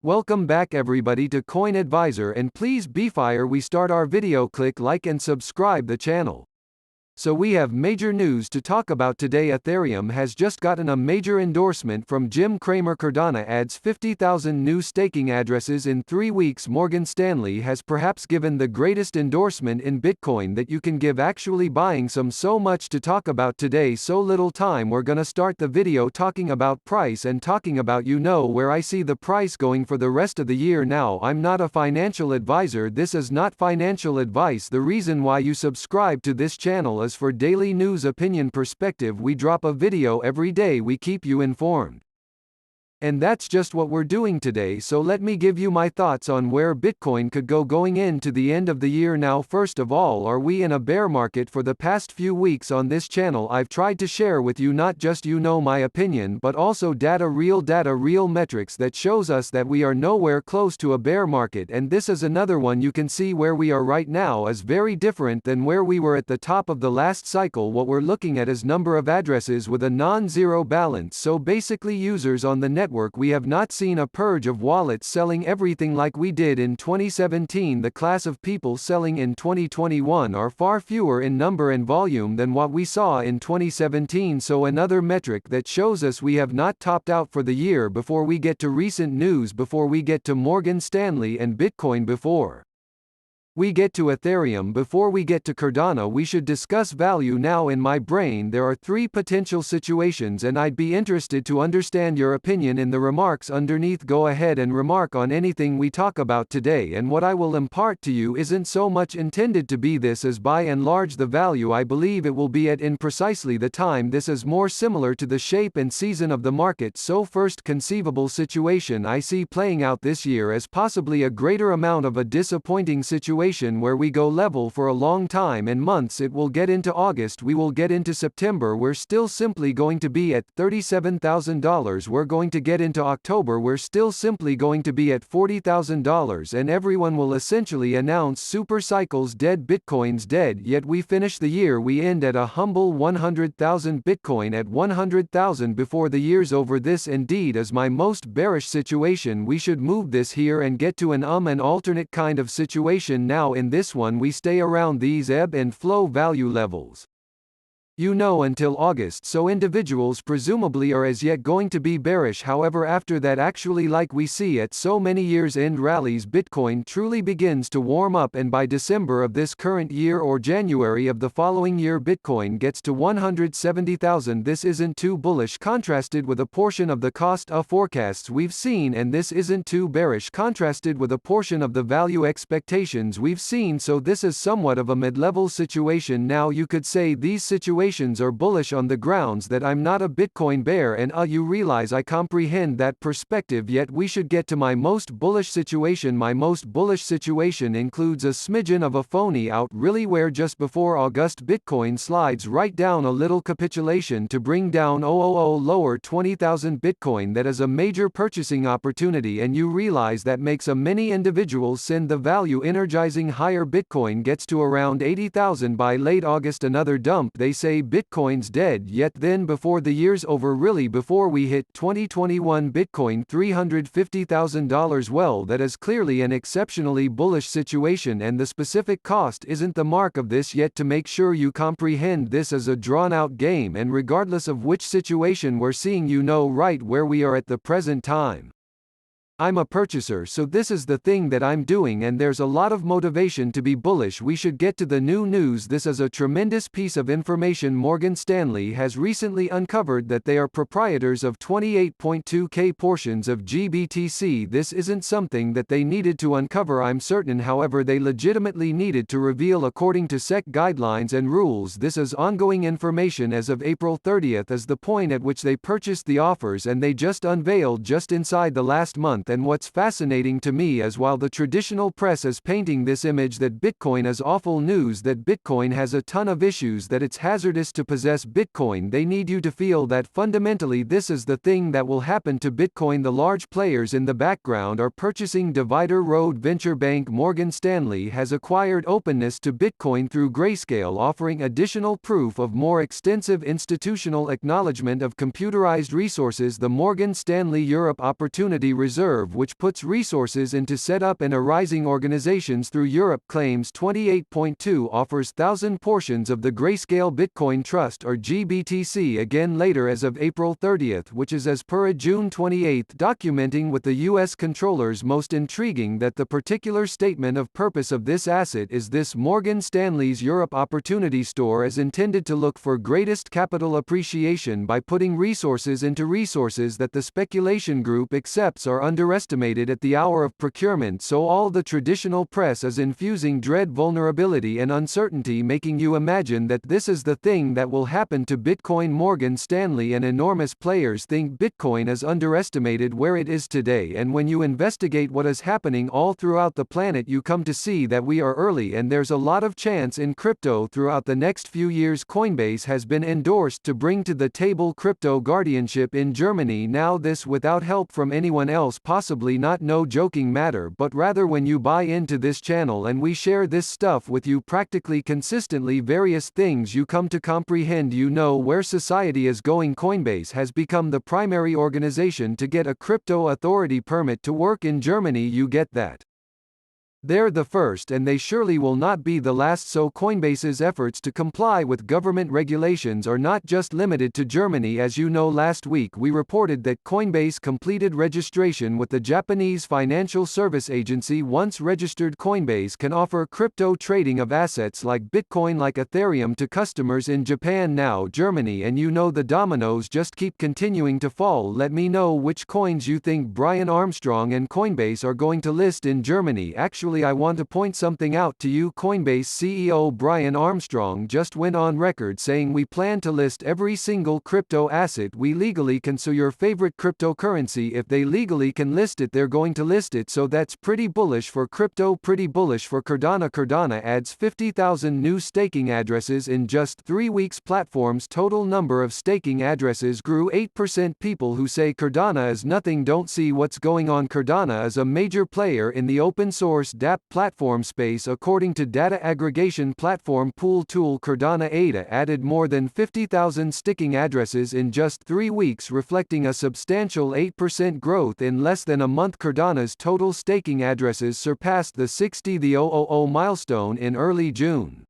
Welcome back everybody to Coin Advisor, and please before we start our video click like and subscribe the channel. So we have major news to talk about today. Ethereum has just gotten a major endorsement from Jim Cramer. Cardano adds 50,000 new staking addresses in 3 weeks. Morgan Stanley has perhaps given the greatest endorsement in Bitcoin that you can give, actually buying some. So much to talk about today, so little time. We're gonna start the video talking about price and talking about where I see the price going for the rest of the year. Now, I'm not a financial advisor. This is not financial advice. The reason why you subscribe to this channel is for daily news, opinion, perspective. We drop a video every day. We keep you informed. And that's just what we're doing today. So let me give you my thoughts on where Bitcoin could go going into the end of the year. Now, first of all, are we in a bear market? For the past few weeks on this channel, I've tried to share with you not just my opinion, but also data, real metrics that shows us that we are nowhere close to a bear market. And this is another one. You can see where we are right now is very different than where we were at the top of the last cycle. What we're looking at is number of addresses with a non-zero balance. So basically, users on the network. We have not seen a purge of wallets selling everything like we did in 2017. The class of people selling in 2021 are far fewer in number and volume than what we saw in 2017. So another metric that shows us we have not topped out for the year. Before we get to recent news, before we get to Morgan Stanley and Bitcoin, before we get to Ethereum, before we get to Cardano, we should discuss value. Now, in my brain there are 3 potential situations, and I'd be interested to understand your opinion in the remarks underneath. Go ahead and remark on anything we talk about today, and what I will impart to you isn't so much intended to be this as by and large the value I believe it will be at in precisely the time. This is more similar to the shape and season of the market. So first conceivable situation I see playing out this year as possibly a greater amount of a disappointing situation where we go level for a long time and months. It will get into August, we will get into September, we're still simply going to be at $37,000, we're going to get into October, we're still simply going to be at $40,000, and everyone will essentially announce super cycles dead, Bitcoin's dead. Yet we finish the year, we end at a humble 100,000, Bitcoin at 100,000 before the year's over. This indeed is my most bearish situation. We should move this here and get to an alternate kind of situation. Now in this one we stay around these ebb and flow value levels, until August. So individuals presumably are as yet going to be bearish. However, after that, actually like we see at so many years end rallies, Bitcoin truly begins to warm up, and by December of this current year or January of the following year, Bitcoin gets to 170,000. This isn't too bullish contrasted with a portion of the cost of forecasts we've seen, and this isn't too bearish contrasted with a portion of the value expectations we've seen. So this is somewhat of a mid-level situation. Now you could say these situations are bullish on the grounds that I'm not a Bitcoin bear, and you realize I comprehend that perspective. Yet we should get to my most bullish situation. My most bullish situation includes a smidgen of a phony out, really, where just before August Bitcoin slides right down a little capitulation to bring down lower 20,000 Bitcoin. That is a major purchasing opportunity, and you realize that makes many individuals send the value energizing higher. Bitcoin gets to around 80,000 by late August, another dump. They say Bitcoin's dead. Yet then before the year's over, really before we hit 2021, Bitcoin $350,000. Well, that is clearly an exceptionally bullish situation, and the specific cost isn't the mark of this yet. To make sure you comprehend, this is a drawn-out game, and regardless of which situation we're seeing, right where we are at the present time. I'm a purchaser, so this is the thing that I'm doing, and there's a lot of motivation to be bullish. We should get to the new news. This is a tremendous piece of information. Morgan Stanley has recently uncovered that they are proprietors of 28.2k portions of GBTC. This isn't something that they needed to uncover, I'm certain. However, they legitimately needed to reveal according to SEC guidelines and rules. This is ongoing information. As of April 30th is the point at which they purchased the offers, and they just unveiled just inside the last month. And what's fascinating to me is, while the traditional press is painting this image that Bitcoin is awful news, that Bitcoin has a ton of issues, that it's hazardous to possess Bitcoin, they need you to feel that fundamentally this is the thing that will happen to Bitcoin. The large players in the background are purchasing Divider Road Venture Bank. Morgan Stanley has acquired openness to Bitcoin through Grayscale, offering additional proof of more extensive institutional acknowledgement of computerized resources. The Morgan Stanley Europe Opportunity Reserve reserve which puts resources into set up and arising organizations through Europe claims 28.2 offers 1,000 portions of the Grayscale Bitcoin Trust or GBTC again later as of April 30, which is as per a June 28 documenting with the U.S. controllers. Most intriguing that the particular statement of purpose of this asset is this: Morgan Stanley's Europe Opportunity Store is intended to look for greatest capital appreciation by putting resources into resources that the speculation group accepts are underestimated at the hour of procurement. So all the traditional press is infusing dread, vulnerability and uncertainty, making you imagine that this is the thing that will happen to Bitcoin. Morgan Stanley and enormous players think Bitcoin is underestimated where it is today, and when you investigate what is happening all throughout the planet you come to see that we are early and there's a lot of chance in crypto throughout the next few years. Coinbase has been endorsed to bring to the table crypto guardianship in Germany now, this without help from anyone else, possibly not no joking matter, but rather when you buy into this channel and we share this stuff with you practically consistently, various things you come to comprehend, you know where society is going. Coinbase has become the primary organization to get a crypto authority permit to work in Germany. You get that? They're the first and they surely will not be the last. So Coinbase's efforts to comply with government regulations are not just limited to Germany. As you know, last week we reported that Coinbase completed registration with the Japanese financial service agency. Once registered, Coinbase can offer crypto trading of assets like Bitcoin, like Ethereum, to customers in Japan, now Germany, and you know the dominoes just keep continuing to fall. Let me know which coins you think Brian Armstrong and Coinbase are going to list in Germany. Actually, I want to point something out to you. Coinbase CEO Brian Armstrong just went on record saying we plan to list every single crypto asset we legally can. So your favorite cryptocurrency, if they legally can list it, they're going to list it. So that's pretty bullish for crypto, pretty bullish for Cardano. Cardano adds 50,000 new staking addresses in just 3 weeks. Platform's total number of staking addresses grew 8%. People who say Cardano is nothing don't see what's going on. Cardano is a major player in the open source dApp platform space. According to data aggregation platform Pool Tool, Cardano ADA added more than 50,000 staking addresses in just 3 weeks, reflecting a substantial 8% growth in less than a month. Cardano's total staking addresses surpassed the 60,000 milestone in early June.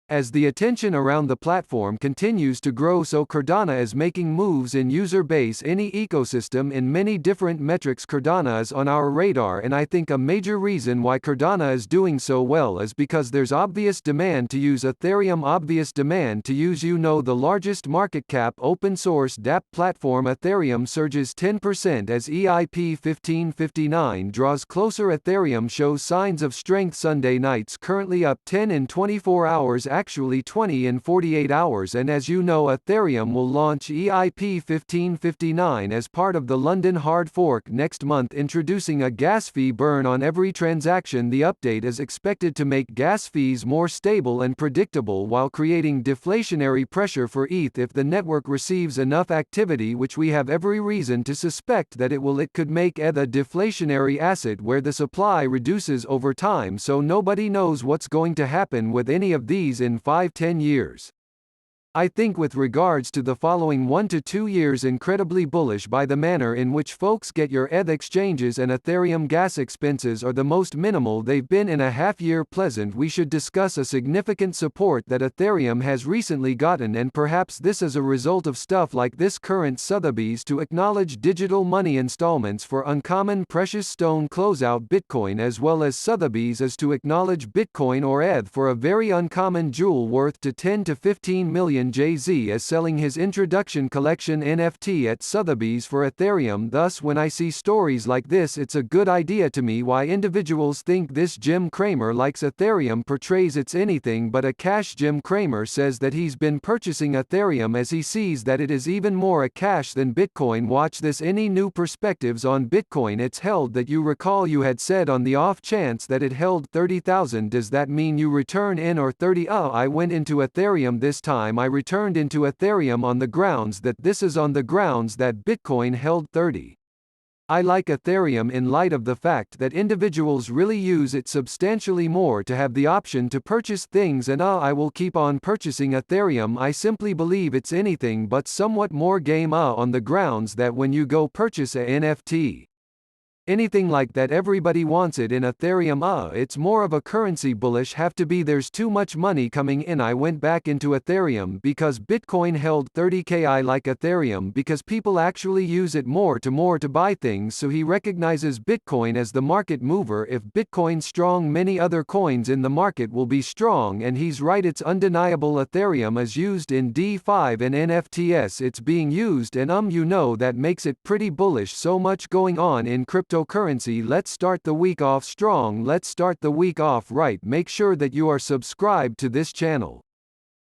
As the attention around the platform continues to grow, so Cardano is making moves in user base, any ecosystem, in many different metrics. Cardano is on our radar, and I think a major reason why Cardano is doing so well is because there's obvious demand to use Ethereum, obvious demand to use, you know, the largest market cap open source dApp platform. Ethereum surges 10% as EIP 1559 draws closer. Ethereum shows signs of strength Sunday nights, currently up 10 in 24 hours, actually 20 in 48 hours, and as you know, Ethereum will launch EIP 1559 as part of the London hard fork next month, introducing a gas fee burn on every transaction. The update is expected to make gas fees more stable and predictable while creating deflationary pressure for ETH if the network receives enough activity, which we have every reason to suspect that it will. It could make ETH a deflationary asset where the supply reduces over time, so nobody knows what's going to happen with any of these in 5-10 years. I think with regards to the following 1 to 2 years, incredibly bullish by the manner in which folks get your ETH exchanges, and Ethereum gas expenses are the most minimal they've been in a half year. Pleasant. We should discuss a significant support that Ethereum has recently gotten, and perhaps this is a result of stuff like this current Sotheby's to acknowledge digital money installments for uncommon precious stone closeout Bitcoin, as well as Sotheby's is to acknowledge Bitcoin or ETH for a very uncommon jewel worth to 10 to 15 million. Jay-Z is selling his introduction collection NFT at Sotheby's for Ethereum. Thus, when I see stories like this, it's a good idea to me why individuals think this Jim Cramer likes Ethereum portrays it's anything but a cash. Jim Cramer says that he's been purchasing Ethereum as he sees that it is even more a cash than Bitcoin. Watch this. Any new perspectives on Bitcoin? It's held that you recall you had said on the off chance that it held 30,000. Does that mean you return in or 30? I went into Ethereum this time. I returned into Ethereum on the grounds that this is on the grounds that Bitcoin held 30. I like Ethereum in light of the fact that individuals really use it substantially more to have the option to purchase things, and I will keep on purchasing Ethereum. I simply believe it's anything but somewhat more game on the grounds that when you go purchase a NFT, Anything like that, everybody wants it in Ethereum. It's more of a currency bullish, have to be, there's too much money coming in. I went back into Ethereum because Bitcoin held 30k. I like Ethereum because people actually use it more to buy things, so he recognizes Bitcoin as the market mover. If Bitcoin's strong, many other coins in the market will be strong, and he's right, it's undeniable. Ethereum is used in D5 and NFTs, it's being used, and you know that makes it pretty bullish. So much going on in cryptocurrency. Let's start the week off strong, let's start the week off right. Make sure that you are subscribed to this channel.